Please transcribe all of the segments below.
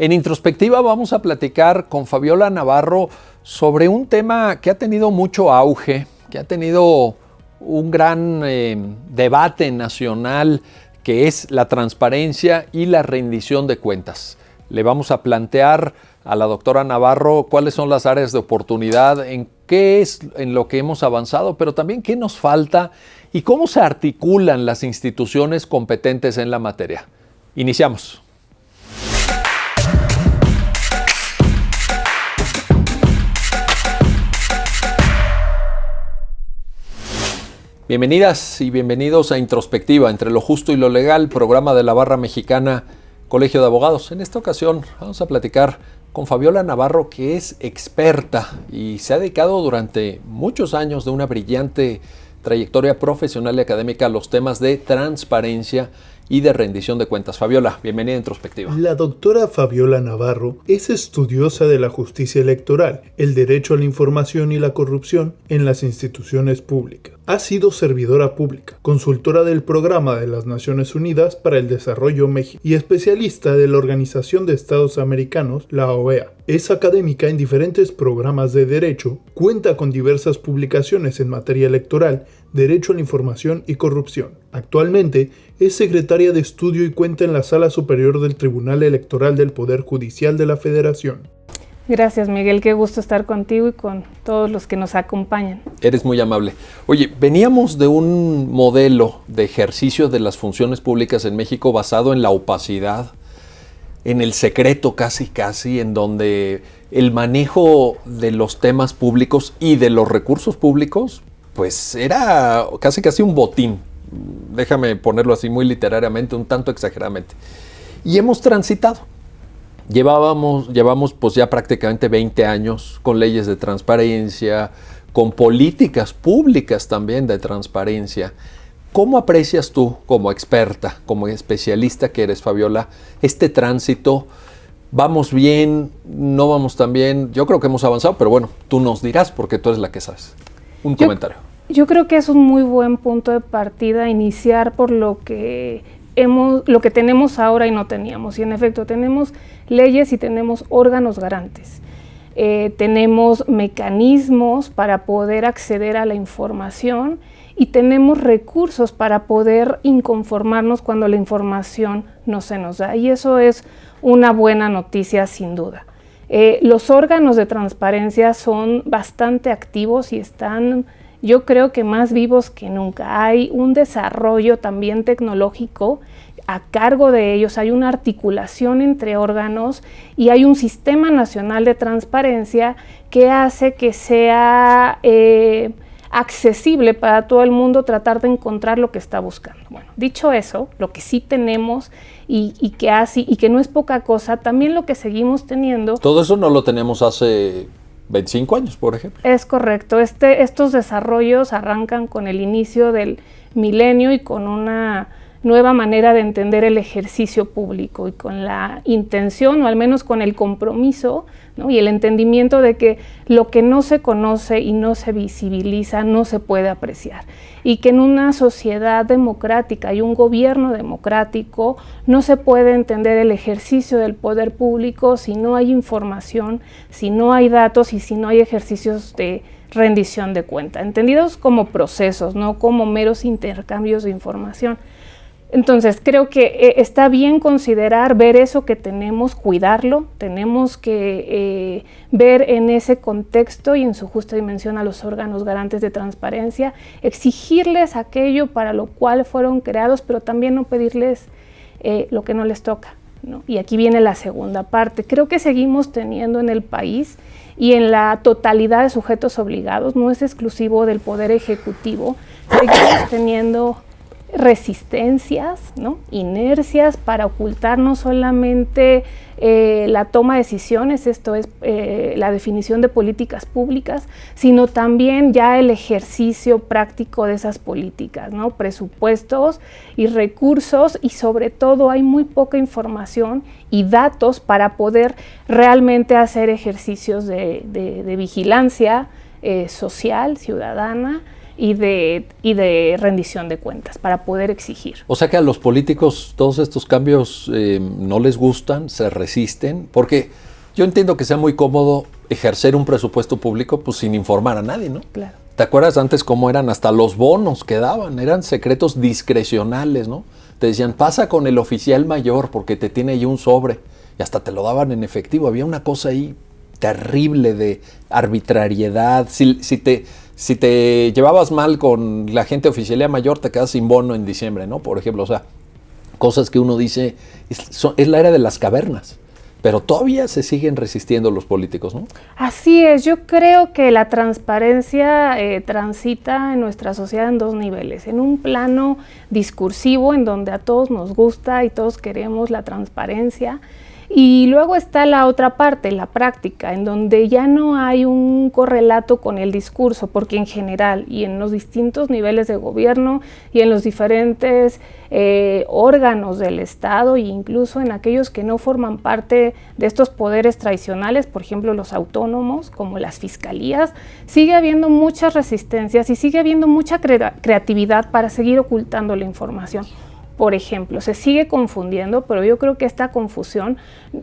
En Introspectiva vamos a platicar con Fabiola Navarro sobre un tema que ha tenido mucho auge, que ha tenido un gran debate nacional, que es la transparencia y la rendición de cuentas. Le vamos a plantear a la doctora Navarro cuáles son las áreas de oportunidad, en qué es en lo que hemos avanzado, pero también qué nos falta y cómo se articulan las instituciones competentes en la materia. Iniciamos. Bienvenidas y bienvenidos a Introspectiva, entre lo justo y lo legal, programa de la Barra Mexicana Colegio de Abogados. En esta ocasión vamos a platicar con Fabiola Navarro, que es experta y se ha dedicado durante muchos años de una brillante trayectoria profesional y académica a los temas de transparencia y de rendición de cuentas. Fabiola, bienvenida a Introspectiva. La doctora Fabiola Navarro es estudiosa de la justicia electoral, el derecho a la información y la corrupción en las instituciones públicas. Ha sido servidora pública, consultora del Programa de las Naciones Unidas para el Desarrollo México y especialista de la Organización de Estados Americanos, la OEA. Es académica en diferentes programas de derecho, cuenta con diversas publicaciones en materia electoral, derecho a la información y corrupción. Actualmente es secretaria de estudio y cuenta en la Sala Superior del Tribunal Electoral del Poder Judicial de la Federación. Gracias, Miguel, qué gusto estar contigo y con todos los que nos acompañan. Eres muy amable. Oye, veníamos de un modelo de ejercicio de las funciones públicas en México basado en la opacidad, en el secreto casi, en donde el manejo de los temas públicos y de los recursos públicos, pues era casi un botín. Déjame ponerlo así muy literariamente, un tanto exageradamente. Y hemos transitado. Llevamos pues ya prácticamente 20 años con leyes de transparencia, con políticas públicas también de transparencia. ¿Cómo aprecias tú, como experta, como especialista que eres, Fabiola, este tránsito? ¿Vamos bien? ¿No vamos tan bien? Yo creo que hemos avanzado, pero bueno, tú nos dirás porque tú eres la que sabes. Un comentario. Yo creo que es un muy buen punto de partida iniciar por lo que tenemos ahora y no teníamos. Y en efecto, tenemos leyes y tenemos órganos garantes. Tenemos mecanismos para poder acceder a la información y tenemos recursos para poder inconformarnos cuando la información no se nos da. Y eso es una buena noticia sin duda. Los órganos de transparencia son bastante activos y están, yo creo que más vivos que nunca. Hay un desarrollo también tecnológico a cargo de ellos, hay una articulación entre órganos y hay un sistema nacional de transparencia que hace que sea accesible para todo el mundo tratar de encontrar lo que está buscando. Bueno, dicho eso, lo que sí tenemos y que no es poca cosa, también lo que seguimos teniendo. Todo eso no lo tenemos hace 25 años, por ejemplo. Es correcto. Estos desarrollos arrancan con el inicio del milenio y con una nueva manera de entender el ejercicio público y con la intención, o al menos con el compromiso, ¿no? Y el entendimiento de que lo que no se conoce y no se visibiliza no se puede apreciar. Y que en una sociedad democrática y un gobierno democrático no se puede entender el ejercicio del poder público si no hay información, si no hay datos y si no hay ejercicios de rendición de cuenta, entendidos como procesos, no como meros intercambios de información. Entonces, creo que está bien considerar, ver eso que tenemos, cuidarlo, tenemos que ver en ese contexto y en su justa dimensión a los órganos garantes de transparencia, exigirles aquello para lo cual fueron creados, pero también no pedirles lo que no les toca, ¿no? Y aquí viene la segunda parte. Creo que seguimos teniendo en el país y en la totalidad de sujetos obligados, no es exclusivo del Poder Ejecutivo, seguimos teniendo resistencias, ¿no? Inercias para ocultar no solamente la toma de decisiones, esto es la definición de políticas públicas, sino también ya el ejercicio práctico de esas políticas, ¿no? Presupuestos y recursos, y sobre todo hay muy poca información y datos para poder realmente hacer ejercicios de vigilancia social, ciudadana, y de rendición de cuentas para poder exigir. O sea que a los políticos todos estos cambios no les gustan, se resisten, porque yo entiendo que sea muy cómodo ejercer un presupuesto público pues sin informar a nadie, ¿no? Claro. ¿Te acuerdas antes cómo eran hasta los bonos que daban? Eran secretos discrecionales, ¿no? Te decían, pasa con el oficial mayor porque te tiene ahí un sobre y hasta te lo daban en efectivo. Había una cosa ahí terrible de arbitrariedad. Si te llevabas mal con la gente de oficialía mayor, te quedas sin bono en diciembre, ¿no? Por ejemplo, o sea, cosas que uno dice, es la era de las cavernas, pero todavía se siguen resistiendo los políticos, ¿no? Así es, yo creo que la transparencia transita en nuestra sociedad en dos niveles, en un plano discursivo, en donde a todos nos gusta y todos queremos la transparencia, y luego está la otra parte, la práctica, en donde ya no hay un correlato con el discurso, porque en general y en los distintos niveles de gobierno y en los diferentes órganos del Estado e incluso en aquellos que no forman parte de estos poderes tradicionales, por ejemplo los autónomos, como las fiscalías, sigue habiendo muchas resistencias y sigue habiendo mucha creatividad para seguir ocultando la información. Por ejemplo, se sigue confundiendo, pero yo creo que esta confusión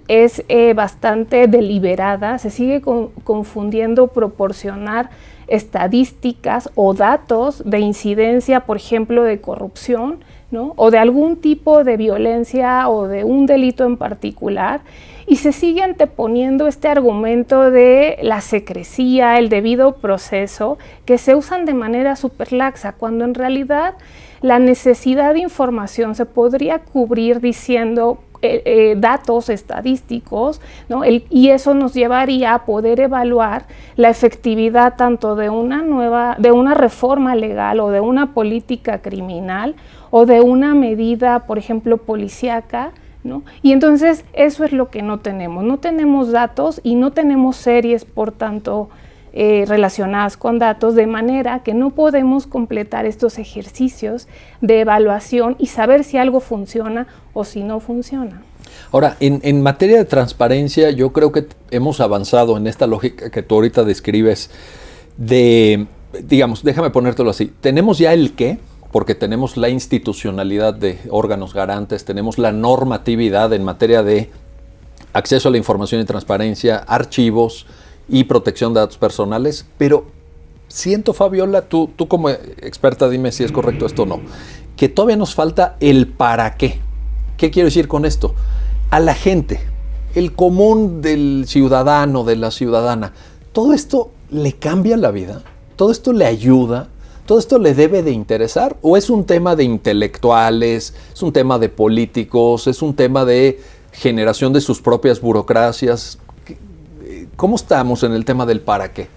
es bastante deliberada, se sigue confundiendo proporcionar estadísticas o datos de incidencia, por ejemplo, de corrupción, ¿no? O de algún tipo de violencia o de un delito en particular, y se sigue anteponiendo este argumento de la secrecía, el debido proceso, que se usan de manera súper laxa, cuando en realidad la necesidad de información se podría cubrir diciendo datos estadísticos, ¿no? Y eso nos llevaría a poder evaluar la efectividad tanto de una reforma legal o de una política criminal o de una medida, por ejemplo, policíaca, ¿no? Y entonces eso es lo que no tenemos datos y no tenemos series, por tanto, relacionadas con datos, de manera que no podemos completar estos ejercicios de evaluación y saber si algo funciona o si no funciona. Ahora, en materia de transparencia, yo creo que hemos avanzado en esta lógica que tú ahorita describes de, digamos, déjame ponértelo así, tenemos ya el qué, porque tenemos la institucionalidad de órganos garantes, tenemos la normatividad en materia de acceso a la información y transparencia, archivos y protección de datos personales, pero siento, Fabiola, tú como experta, dime si es correcto esto o no, que todavía nos falta el para qué. ¿Qué quiero decir con esto? A la gente, el común del ciudadano, de la ciudadana, ¿todo esto le cambia la vida? ¿Todo esto le ayuda? ¿Todo esto le debe de interesar? ¿O es un tema de intelectuales, es un tema de políticos, es un tema de generación de sus propias burocracias? ¿Cómo estamos en el tema del para qué?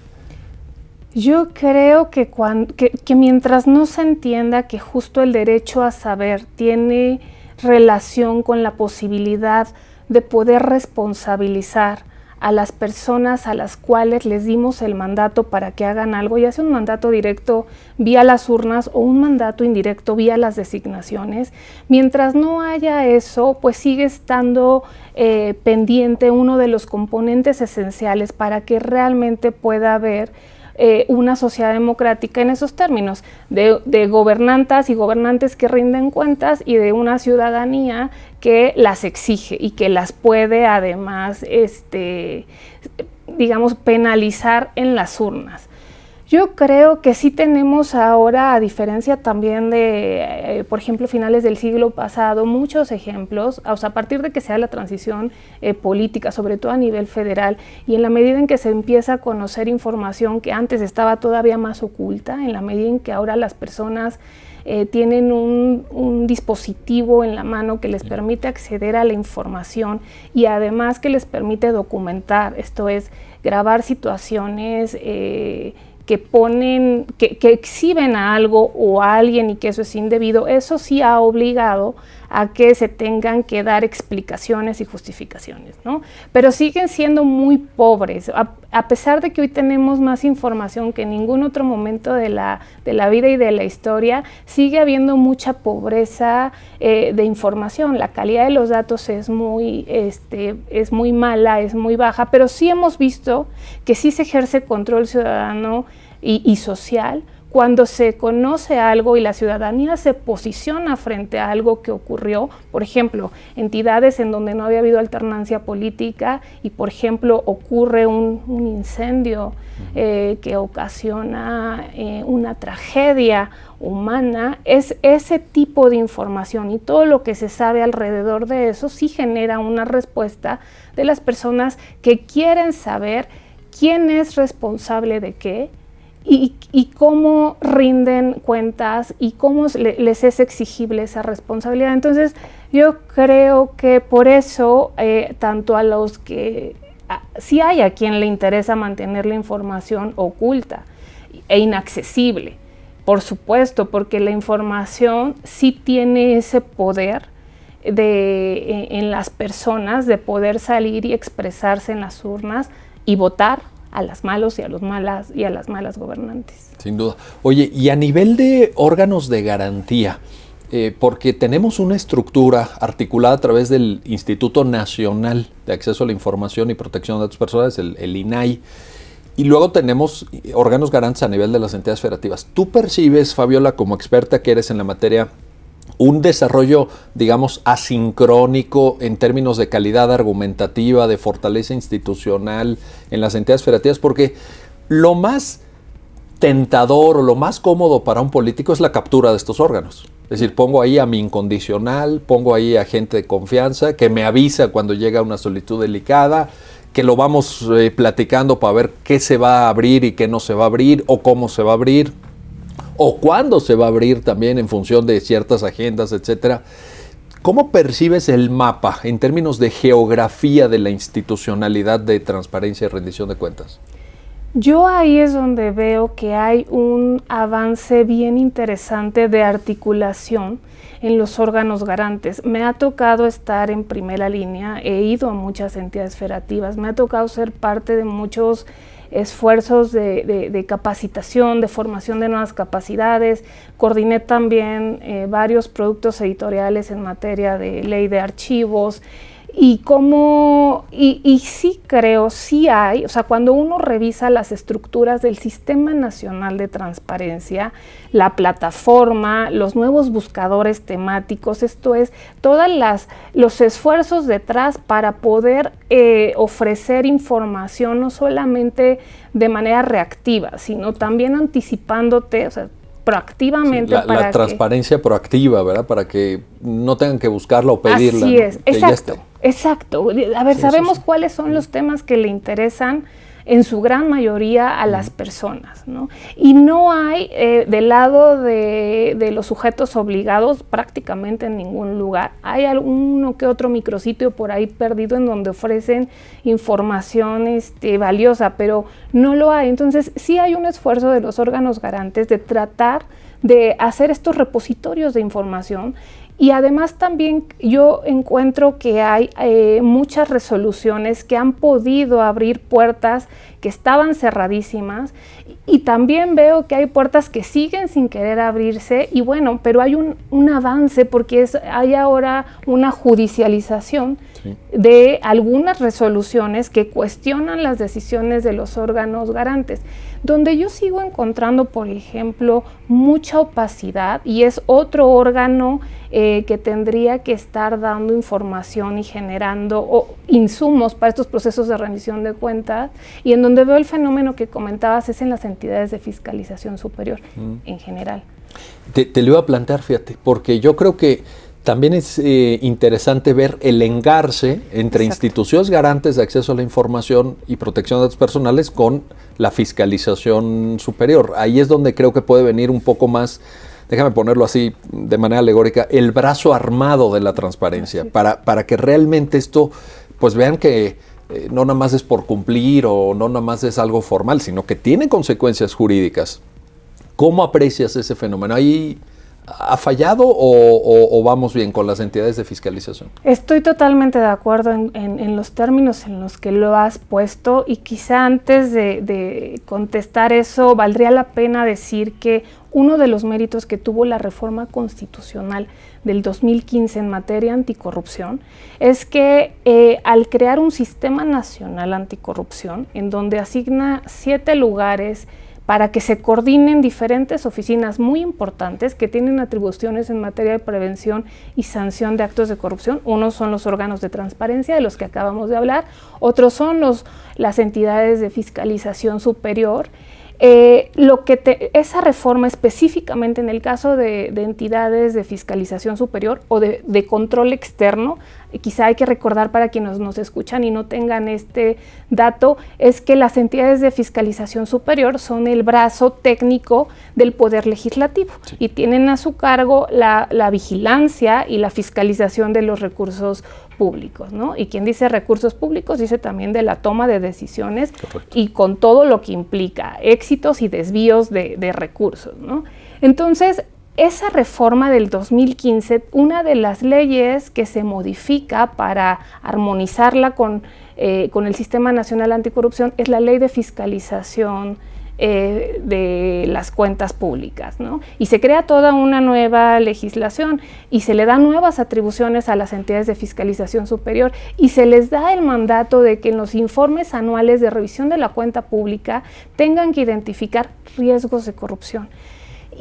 Yo creo que mientras no se entienda que justo el derecho a saber tiene relación con la posibilidad de poder responsabilizar a las personas a las cuales les dimos el mandato para que hagan algo, ya sea un mandato directo vía las urnas o un mandato indirecto vía las designaciones, mientras no haya eso, pues sigue estando pendiente uno de los componentes esenciales para que realmente pueda haber una sociedad democrática en esos términos, de gobernantas y gobernantes que rinden cuentas y de una ciudadanía que las exige y que las puede además, digamos, penalizar en las urnas. Yo creo que sí tenemos ahora, a diferencia también de, por ejemplo, finales del siglo pasado, muchos ejemplos, o sea, a partir de que se da la transición política, sobre todo a nivel federal, y en la medida en que se empieza a conocer información que antes estaba todavía más oculta, en la medida en que ahora las personas tienen un dispositivo en la mano que les permite acceder a la información y además que les permite documentar, esto es, grabar situaciones que exhiben a algo o a alguien y que eso es indebido, eso sí ha obligado a que se tengan que dar explicaciones y justificaciones, ¿no? Pero siguen siendo muy pobres, a pesar de que hoy tenemos más información que en ningún otro momento de la vida y de la historia, sigue habiendo mucha pobreza de información. La calidad de los datos es muy mala, es muy baja, pero sí hemos visto que sí se ejerce control ciudadano y social cuando se conoce algo y la ciudadanía se posiciona frente a algo que ocurrió, por ejemplo, entidades en donde no había habido alternancia política y, por ejemplo, ocurre un incendio que ocasiona una tragedia humana, es ese tipo de información y todo lo que se sabe alrededor de eso sí genera una respuesta de las personas que quieren saber quién es responsable de qué, y cómo rinden cuentas y cómo les es exigible esa responsabilidad. Entonces, yo creo que por eso, tanto a los que sí hay a quien le interesa mantener la información oculta e inaccesible, por supuesto, porque la información sí tiene ese poder en las personas de poder salir y expresarse en las urnas y votar a las malos y a las malas gobernantes. Sin duda. Oye, y a nivel de órganos de garantía, porque tenemos una estructura articulada a través del Instituto Nacional de Acceso a la Información y Protección de Datos Personales, el INAI, y luego tenemos órganos garantes a nivel de las entidades federativas. ¿Tú percibes, Fabiola, como experta que eres en la materia, un desarrollo, digamos, asincrónico en términos de calidad argumentativa, de fortaleza institucional en las entidades federativas? Porque lo más tentador o lo más cómodo para un político es la captura de estos órganos. Es decir, pongo ahí a mi incondicional, pongo ahí a gente de confianza que me avisa cuando llega una solicitud delicada, que lo vamos platicando para ver qué se va a abrir y qué no se va a abrir, o cómo se va a abrir, o cuándo se va a abrir también en función de ciertas agendas, etcétera. ¿Cómo percibes el mapa en términos de geografía de la institucionalidad de transparencia y rendición de cuentas? Yo ahí es donde veo que hay un avance bien interesante de articulación en los órganos garantes. Me ha tocado estar en primera línea, he ido a muchas entidades federativas, me ha tocado ser parte de muchos esfuerzos de capacitación, de formación de nuevas capacidades. Coordiné también varios productos editoriales en materia de ley de archivos. Y sí creo, sí hay, o sea, cuando uno revisa las estructuras del Sistema Nacional de Transparencia, la plataforma, los nuevos buscadores temáticos, esto es, los esfuerzos detrás para poder ofrecer información no solamente de manera reactiva, sino también anticipándote, o sea, proactivamente. Sí, la transparencia proactiva, ¿verdad? Para que no tengan que buscarla o pedirla. Así es, ¿no? exacto. A ver, sí, sabemos cuáles son los temas que le interesan en su gran mayoría a las personas, ¿no? Y no hay del lado de los sujetos obligados prácticamente en ningún lugar. Hay alguno que otro micrositio por ahí perdido en donde ofrecen información valiosa, pero no lo hay. Entonces sí hay un esfuerzo de los órganos garantes de tratar de hacer estos repositorios de información. Y además también yo encuentro que hay muchas resoluciones que han podido abrir puertas que estaban cerradísimas, y también veo que hay puertas que siguen sin querer abrirse, y bueno, pero hay un avance porque hay ahora una judicialización de algunas resoluciones que cuestionan las decisiones de los órganos garantes. Donde yo sigo encontrando, por ejemplo, mucha opacidad, y es otro órgano que tendría que estar dando información y generando insumos para estos procesos de rendición de cuentas, y en donde veo el fenómeno que comentabas es en las entidades de fiscalización superior en general. Te lo iba a plantear, fíjate, porque yo creo que también es interesante ver el engarce entre instituciones garantes de acceso a la información y protección de datos personales con la fiscalización superior. Ahí es donde creo que puede venir un poco más, déjame ponerlo así de manera alegórica, el brazo armado de la transparencia, para que realmente esto, pues vean que no nada más es por cumplir o no nada más es algo formal, sino que tiene consecuencias jurídicas. ¿Cómo aprecias ese fenómeno? ¿Ahí ha fallado o vamos bien con las entidades de fiscalización? Estoy totalmente de acuerdo en los términos en los que lo has puesto, y quizá antes de contestar eso valdría la pena decir que uno de los méritos que tuvo la reforma constitucional del 2015 en materia anticorrupción es que al crear un sistema nacional anticorrupción en donde asigna 7 lugares para que se coordinen diferentes oficinas muy importantes que tienen atribuciones en materia de prevención y sanción de actos de corrupción. Unos son los órganos de transparencia, de los que acabamos de hablar, otros son las entidades de fiscalización superior. Esa reforma específicamente en el caso de entidades de fiscalización superior o de control externo, quizá hay que recordar para quienes nos escuchan y no tengan este dato, es que las entidades de fiscalización superior son el brazo técnico del Poder Legislativo, sí, y tienen a su cargo la vigilancia y la fiscalización de los recursos públicos, ¿no? Y quien dice recursos públicos dice también de la toma de decisiones. Correcto. Y con todo lo que implica éxitos y desvíos de recursos, ¿no? Entonces, esa reforma del 2015, una de las leyes que se modifica para armonizarla con el Sistema Nacional Anticorrupción es la Ley de Fiscalización de las Cuentas Públicas, ¿no? Y se crea toda una nueva legislación y se le dan nuevas atribuciones a las entidades de fiscalización superior y se les da el mandato de que en los informes anuales de revisión de la cuenta pública tengan que identificar riesgos de corrupción.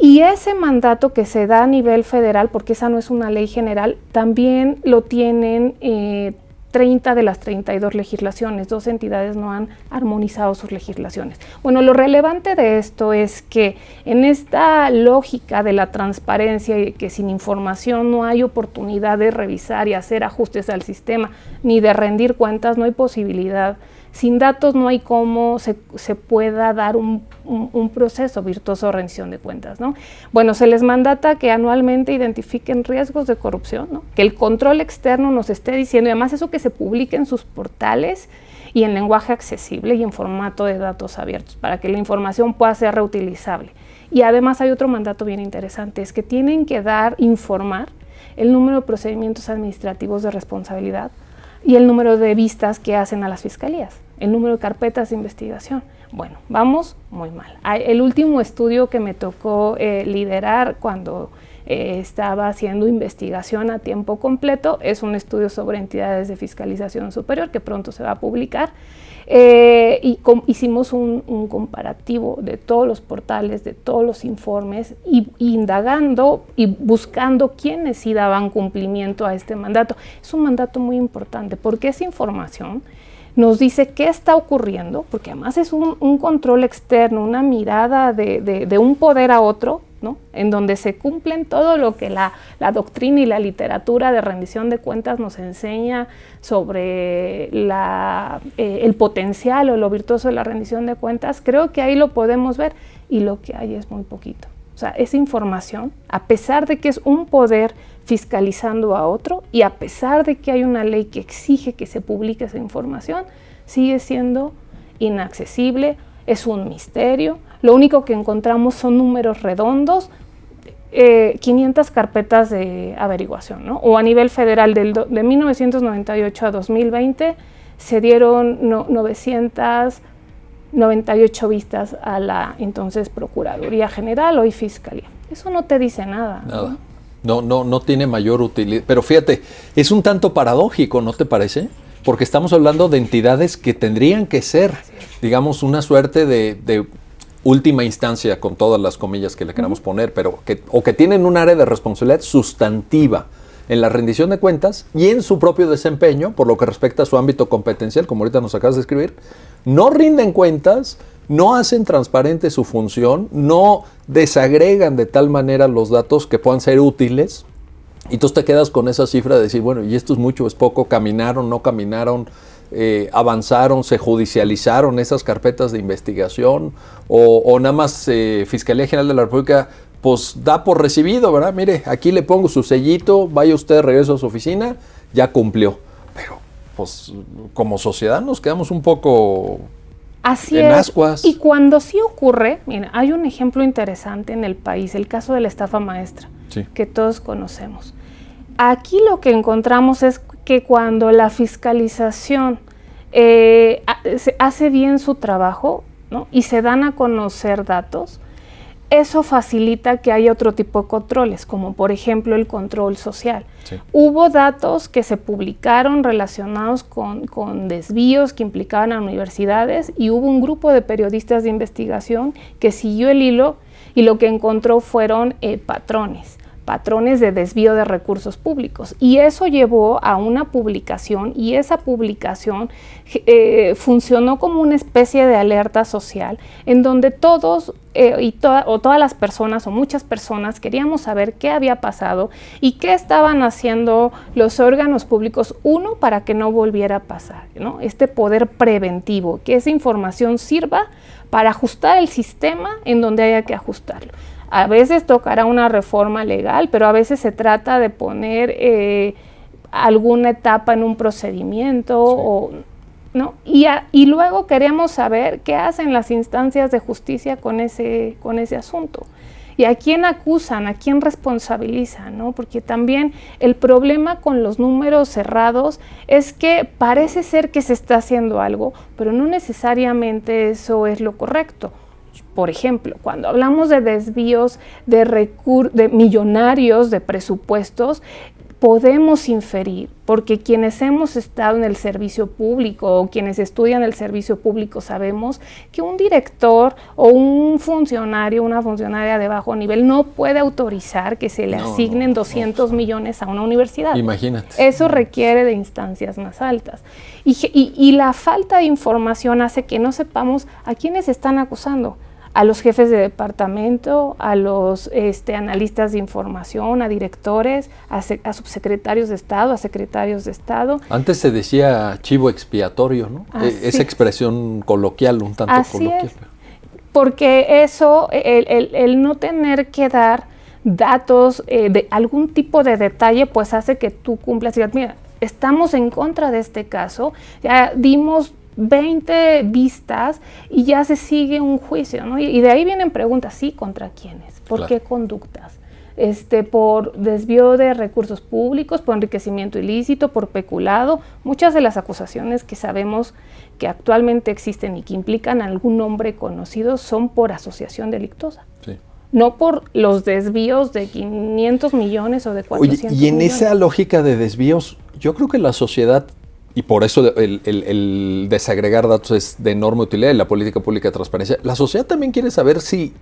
Y ese mandato que se da a nivel federal, porque esa no es una ley general, también lo tienen 30 de las 32 legislaciones. 2 entidades no han armonizado sus legislaciones. Bueno, lo relevante de esto es que en esta lógica de la transparencia y que sin información no hay oportunidad de revisar y hacer ajustes al sistema, ni de rendir cuentas, no hay posibilidad. Sin datos no hay cómo se pueda dar un proceso virtuoso de rendición de cuentas, ¿no? Bueno, se les mandata que anualmente identifiquen riesgos de corrupción, ¿no? Que el control externo nos esté diciendo, y además eso que se publique en sus portales y en lenguaje accesible y en formato de datos abiertos, para que la información pueda ser reutilizable. Y además hay otro mandato bien interesante, es que tienen que informar el número de procedimientos administrativos de responsabilidad y el número de vistas que hacen a las fiscalías, el número de carpetas de investigación. Bueno, vamos muy mal. El último estudio que me tocó liderar cuando estaba haciendo investigación a tiempo completo es un estudio sobre entidades de fiscalización superior que pronto se va a publicar. Hicimos un comparativo de todos los portales, de todos los informes, y indagando y buscando quiénes sí daban cumplimiento a este mandato. Es un mandato muy importante porque esa información nos dice qué está ocurriendo, porque además es un control externo, una mirada de un poder a otro, ¿no? En donde se cumplen todo lo que la doctrina y la literatura de rendición de cuentas nos enseña sobre el potencial o lo virtuoso de la rendición de cuentas. Creo que ahí lo podemos ver y lo que hay es muy poquito. O sea, esa información, a pesar de que es un poder fiscalizando a otro y a pesar de que hay una ley que exige que se publique esa información, sigue siendo inaccesible, es un misterio. Lo único que encontramos son números redondos, 500 carpetas de averiguación, ¿no? O a nivel federal, de 1998 a 2020, se dieron 998 vistas a la entonces Procuraduría General, hoy Fiscalía. Eso no te dice nada. Nada. No tiene mayor utilidad. Pero fíjate, es un tanto paradójico, ¿no te parece? Porque estamos hablando de entidades que tendrían que ser, digamos, una suerte de última instancia, con todas las comillas que le queramos poner, pero que tienen un área de responsabilidad sustantiva en la rendición de cuentas y en su propio desempeño, por lo que respecta a su ámbito competencial, como ahorita nos acabas de escribir, no rinden cuentas, no hacen transparente su función, no desagregan de tal manera los datos que puedan ser útiles, y tú te quedas con esa cifra de decir, bueno, y esto es mucho, es poco, caminaron, no caminaron, avanzaron, se judicializaron esas carpetas de investigación, o nada más Fiscalía General de la República pues da por recibido, ¿verdad? Mire, aquí le pongo su sellito, vaya usted de regreso a su oficina, ya cumplió. Pero pues como sociedad nos quedamos un poco así en ascuas. Y cuando sí ocurre, mira, hay un ejemplo interesante en el país, el caso de la estafa maestra, sí, que todos conocemos. Aquí lo que encontramos es que cuando la fiscalización hace bien su trabajo, ¿no? Y se dan a conocer datos, eso facilita que haya otro tipo de controles, como por ejemplo el control social. Sí. Hubo datos que se publicaron relacionados con desvíos que implicaban a universidades, y hubo un grupo de periodistas de investigación que siguió el hilo y lo que encontró fueron patrones de desvío de recursos públicos, y eso llevó a una publicación, y esa publicación funcionó como una especie de alerta social en donde todos todas las personas o muchas personas queríamos saber qué había pasado y qué estaban haciendo los órganos públicos, uno, para que no volviera a pasar, ¿no? Este poder preventivo, que esa información sirva para ajustar el sistema en donde haya que ajustarlo. A veces tocará una reforma legal, pero a veces se trata de poner alguna etapa en un procedimiento, sí, o, ¿no? Y luego queremos saber qué hacen las instancias de justicia con ese asunto. ¿Y a quién acusan, a quién responsabilizan, ¿no? Porque también el problema con los números cerrados es que parece ser que se está haciendo algo, pero no necesariamente eso es lo correcto. Por ejemplo, cuando hablamos de desvíos de millonarios de presupuestos, podemos inferir, porque quienes hemos estado en el servicio público o quienes estudian el servicio público sabemos que un director o un funcionario, una funcionaria de bajo nivel no puede autorizar que se le asignen 200 millones a una universidad. Imagínate. Eso requiere de instancias más altas. Y la falta de información hace que no sepamos a quiénes están acusando. A los jefes de departamento, a los analistas de información, a directores, a subsecretarios de Estado, a secretarios de Estado. Antes se decía chivo expiatorio, ¿no? Esa expresión coloquial, un tanto así coloquial. Es. Porque eso, el no tener que dar datos de algún tipo de detalle, pues hace que tú cumplas y digas, mira, estamos en contra de este caso, ya dimos 20 vistas y ya se sigue un juicio, ¿no? Y de ahí vienen preguntas, ¿sí? ¿Contra quiénes? ¿Por qué conductas? Por desvío de recursos públicos, por enriquecimiento ilícito, por peculado. Muchas de las acusaciones que sabemos que actualmente existen y que implican a algún nombre conocido son por asociación delictuosa. Sí. No por los desvíos de 500 millones o de 400 millones. Y en esa lógica de desvíos, yo creo que la sociedad, y por eso el desagregar datos es de enorme utilidad en la política pública de transparencia, la sociedad también quiere saber si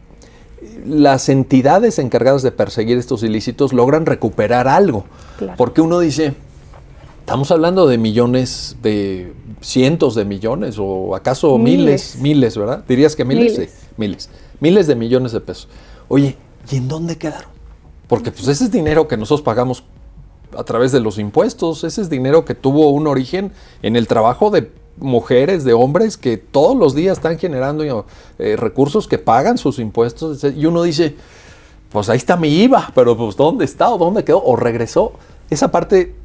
las entidades encargadas de perseguir estos ilícitos logran recuperar algo. Claro. Porque uno dice, estamos hablando de millones, de cientos de millones, o acaso miles, ¿verdad? Dirías que miles. Sí, miles de millones de pesos. Oye, ¿y en dónde quedaron? Porque pues ese es dinero que nosotros pagamos a través de los impuestos, ese es dinero que tuvo un origen en el trabajo de mujeres, de hombres que todos los días están generando recursos que pagan sus impuestos, y uno dice, pues ahí está mi IVA, pero pues ¿dónde está o dónde quedó o regresó? Esa parte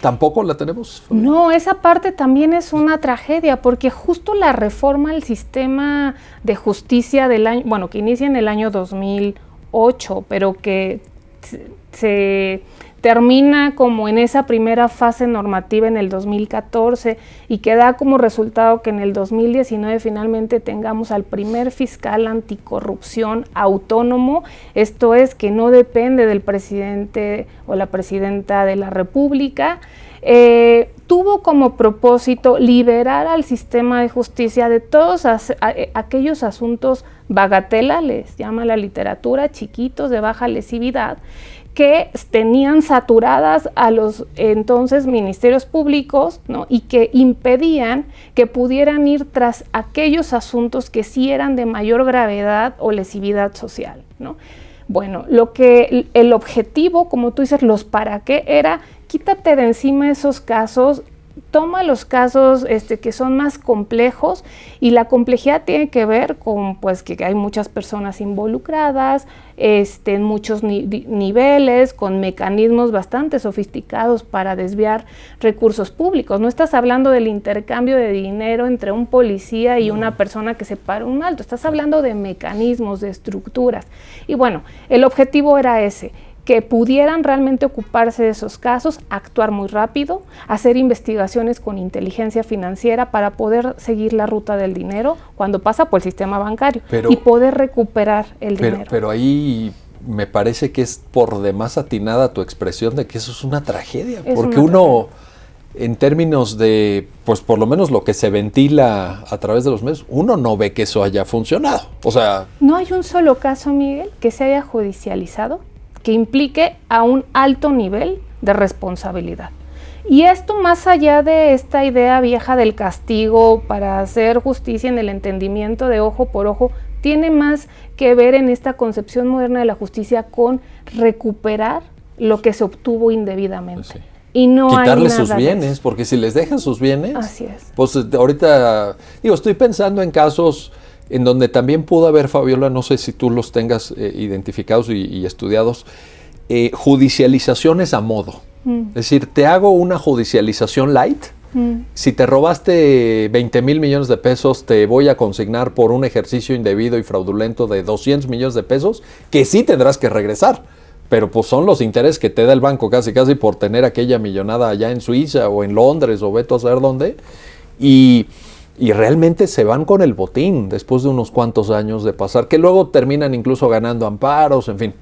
tampoco la tenemos. No, esa parte también es una tragedia, porque justo la reforma al sistema de justicia del año, bueno, que inicia en el año 2008, pero que se termina como en esa primera fase normativa en el 2014 y que da como resultado que en el 2019 finalmente tengamos al primer fiscal anticorrupción autónomo, esto es que no depende del presidente o la presidenta de la República. Tuvo como propósito liberar al sistema de justicia de todos aquellos asuntos bagatela, les llama la literatura, chiquitos, de baja lesividad, que tenían saturadas a los entonces ministerios públicos, ¿no? Y que impedían que pudieran ir tras aquellos asuntos que sí eran de mayor gravedad o lesividad social, ¿no? Bueno, el objetivo, como tú dices, los para qué, era quítate de encima esos casos, toma los casos que son más complejos, y la complejidad tiene que ver con pues que hay muchas personas involucradas, en muchos niveles, con mecanismos bastante sofisticados para desviar recursos públicos. No estás hablando del intercambio de dinero entre un policía y una persona que se para un alto, estás hablando de mecanismos, de estructuras. Y bueno, el objetivo era ese, que pudieran realmente ocuparse de esos casos, actuar muy rápido, hacer investigaciones con inteligencia financiera para poder seguir la ruta del dinero cuando pasa por el sistema bancario y poder recuperar el dinero. Pero ahí me parece que es por demás atinada tu expresión de que eso es una tragedia, porque uno, en términos de, pues por lo menos lo que se ventila a través de los medios, uno no ve que eso haya funcionado. O sea, no hay un solo caso, Miguel, que se haya judicializado que implique a un alto nivel de responsabilidad. Y esto, más allá de esta idea vieja del castigo para hacer justicia en el entendimiento de ojo por ojo, tiene más que ver en esta concepción moderna de la justicia con recuperar lo que se obtuvo indebidamente. Pues sí. Y no quitarles sus bienes, porque si les dejan sus bienes, así es. Pues ahorita, digo, estoy pensando en casos en donde también pudo haber, Fabiola, no sé si tú los tengas identificados y estudiados, judicializaciones a modo. Es decir, te hago una judicialización light. Si te robaste 20 mil millones de pesos, te voy a consignar por un ejercicio indebido y fraudulento de 200 millones de pesos, que sí tendrás que regresar. Pero pues son los intereses que te da el banco casi por tener aquella millonada allá en Suiza o en Londres o vete a saber dónde. Y realmente se van con el botín después de unos cuantos años de pasar, que luego terminan incluso ganando amparos, en fin,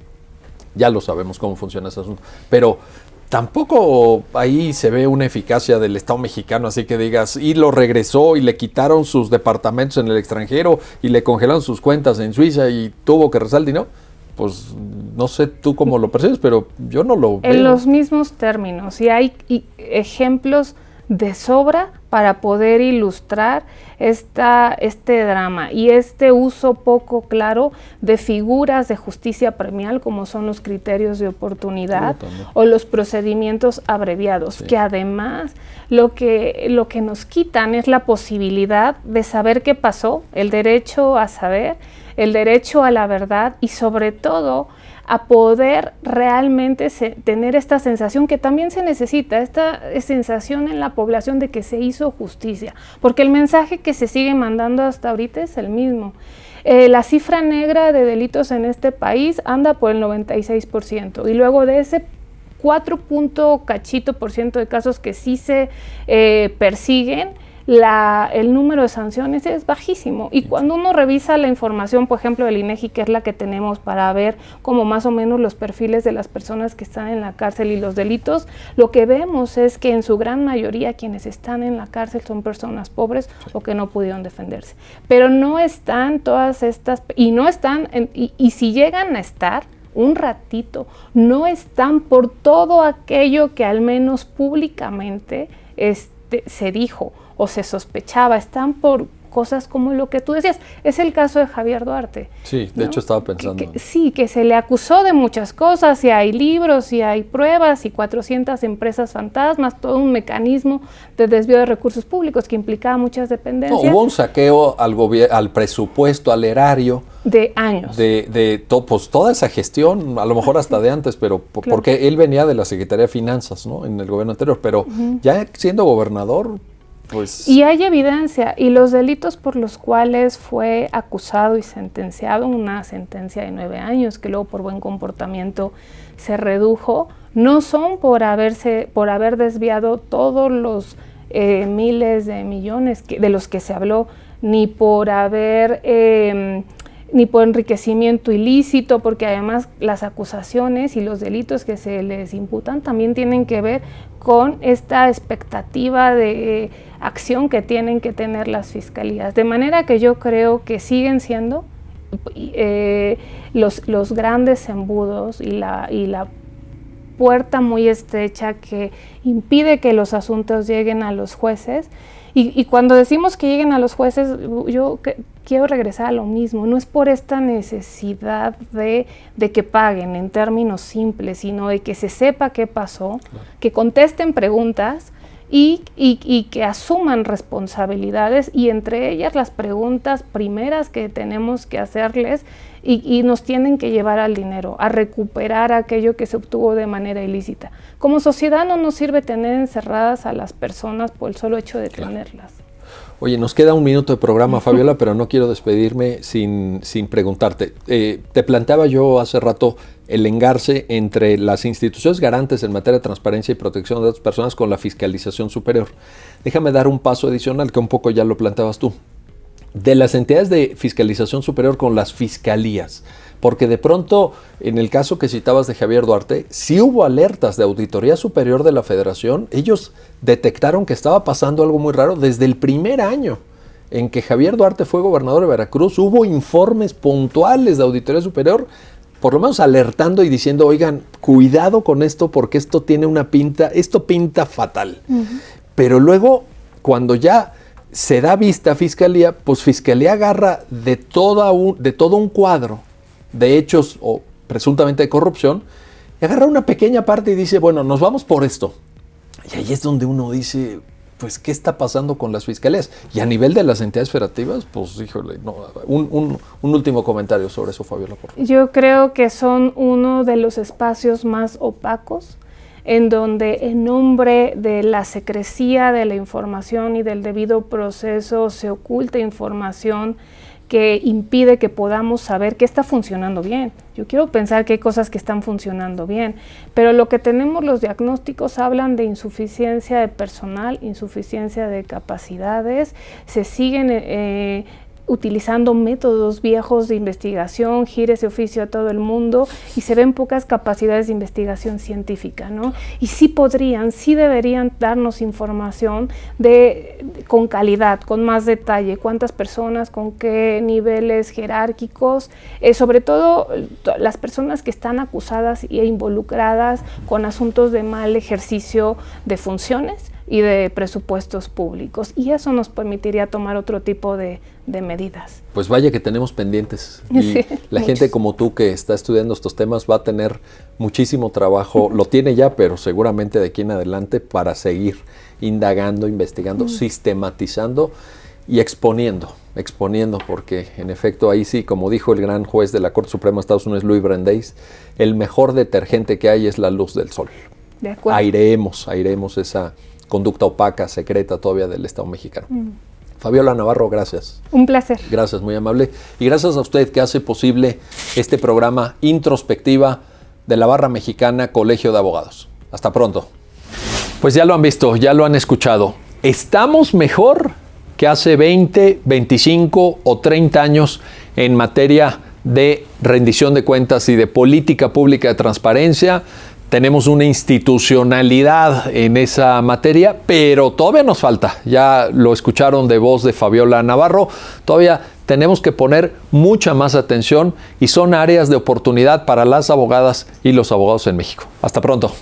ya lo sabemos cómo funciona ese asunto. Pero tampoco ahí se ve una eficacia del Estado mexicano, así que digas, y lo regresó y le quitaron sus departamentos en el extranjero y le congelaron sus cuentas en Suiza y tuvo que rezar el dinero. Pues no sé tú cómo lo percibes, pero yo no lo veo. En los mismos términos, y hay ejemplos de sobra para poder ilustrar este drama y este uso poco claro de figuras de justicia premial como son los criterios de oportunidad o los procedimientos abreviados, que además lo que nos quitan es la posibilidad de saber qué pasó, el derecho a saber, el derecho a la verdad y sobre todo a poder realmente tener esta sensación que también se necesita, esta sensación en la población de que se hizo justicia, porque el mensaje que se sigue mandando hasta ahorita es el mismo. La cifra negra de delitos en este país anda por el 96%, y luego de ese 4% de casos que sí se persiguen, el número de sanciones es bajísimo. Y cuando uno revisa la información, por ejemplo, del INEGI, que es la que tenemos para ver como más o menos los perfiles de las personas que están en la cárcel y los delitos, lo que vemos es que en su gran mayoría quienes están en la cárcel son personas pobres o que no pudieron defenderse. Pero no están todas estas, y no están, y si llegan a estar un ratito, no están por todo aquello que al menos públicamente se dijo o se sospechaba, están por cosas como lo que tú decías. Es el caso de Javier Duarte. Sí, de hecho estaba pensando. Sí, que se le acusó de muchas cosas, y hay libros, y hay pruebas, y 400 empresas fantasmas, todo un mecanismo de desvío de recursos públicos que implicaba muchas dependencias. No, hubo un saqueo al presupuesto, al erario. De años. Pues toda esa gestión, a lo mejor hasta de antes, pero claro, porque él venía de la Secretaría de Finanzas, ¿no?, en el gobierno anterior, pero ya siendo gobernador, pues... Y hay evidencia, y los delitos por los cuales fue acusado y sentenciado, una sentencia de 9 años, que luego por buen comportamiento se redujo, no son por haber desviado todos los miles de millones de los que se habló, ni por enriquecimiento ilícito, porque además las acusaciones y los delitos que se les imputan también tienen que ver con esta expectativa de acción que tienen que tener las fiscalías. De manera que yo creo que siguen siendo los grandes embudos y la puerta muy estrecha que impide que los asuntos lleguen a los jueces. Y cuando decimos que lleguen a los jueces, yo quiero regresar a lo mismo. No es por esta necesidad de que paguen en términos simples, sino de que se sepa qué pasó, que contesten preguntas y que asuman responsabilidades, y entre ellas las preguntas primeras que tenemos que hacerles y nos tienen que llevar al dinero, a recuperar aquello que se obtuvo de manera ilícita. Como sociedad no nos sirve tener encerradas a las personas por el solo hecho de tenerlas. Oye, nos queda un minuto de programa, Fabiola, pero no quiero despedirme sin preguntarte. Te planteaba yo hace rato el engarce entre las instituciones garantes en materia de transparencia y protección de datos personales con la fiscalización superior. Déjame dar un paso adicional que un poco ya lo planteabas tú. De las entidades de fiscalización superior con las fiscalías. Porque de pronto, en el caso que citabas de Javier Duarte, sí hubo alertas de Auditoría Superior de la Federación. Ellos detectaron que estaba pasando algo muy raro desde el primer año en que Javier Duarte fue gobernador de Veracruz. Hubo informes puntuales de Auditoría Superior, por lo menos alertando y diciendo, oigan, cuidado con esto porque esto tiene una pinta, esto pinta fatal. Pero luego, cuando ya se da vista a Fiscalía, pues Fiscalía agarra de todo un cuadro de hechos o presuntamente de corrupción, y agarra una pequeña parte y dice, bueno, nos vamos por esto. Y ahí es donde uno dice, pues, ¿qué está pasando con las fiscalías? Y a nivel de las entidades federativas, pues, híjole, no, un último comentario sobre eso, Fabiola, por favor. Yo creo que son uno de los espacios más opacos, en donde en nombre de la secrecía de la información y del debido proceso se oculta información que impide que podamos saber qué está funcionando bien. Yo quiero pensar que hay cosas que están funcionando bien, pero lo que tenemos, los diagnósticos hablan de insuficiencia de personal, insuficiencia de capacidades, se siguen utilizando métodos viejos de investigación, gires de oficio a todo el mundo, y se ven pocas capacidades de investigación científica, ¿no? Y sí deberían darnos información con calidad, con más detalle, cuántas personas, con qué niveles jerárquicos, sobre todo las personas que están acusadas e involucradas con asuntos de mal ejercicio de funciones y de presupuestos públicos, y eso nos permitiría tomar otro tipo de medidas. Pues vaya que tenemos pendientes, y sí, la gente como tú que está estudiando estos temas va a tener muchísimo trabajo, lo tiene ya, pero seguramente de aquí en adelante para seguir indagando, investigando, sistematizando y exponiendo, porque en efecto ahí sí, como dijo el gran juez de la Corte Suprema de Estados Unidos, Louis Brandeis, el mejor detergente que hay es la luz del sol. De acuerdo. Airemos esa conducta opaca, secreta todavía del Estado mexicano. Fabiola Navarro, gracias. Un placer. Gracias, muy amable. Y gracias a usted que hace posible este programa Introspectiva de la Barra Mexicana Colegio de Abogados. Hasta pronto. Pues ya lo han visto, ya lo han escuchado. Estamos mejor que hace 20, 25 o 30 años en materia de rendición de cuentas y de política pública de transparencia. Tenemos una institucionalidad en esa materia, pero todavía nos falta. Ya lo escucharon de voz de Fabiola Navarro. Todavía tenemos que poner mucha más atención y son áreas de oportunidad para las abogadas y los abogados en México. Hasta pronto.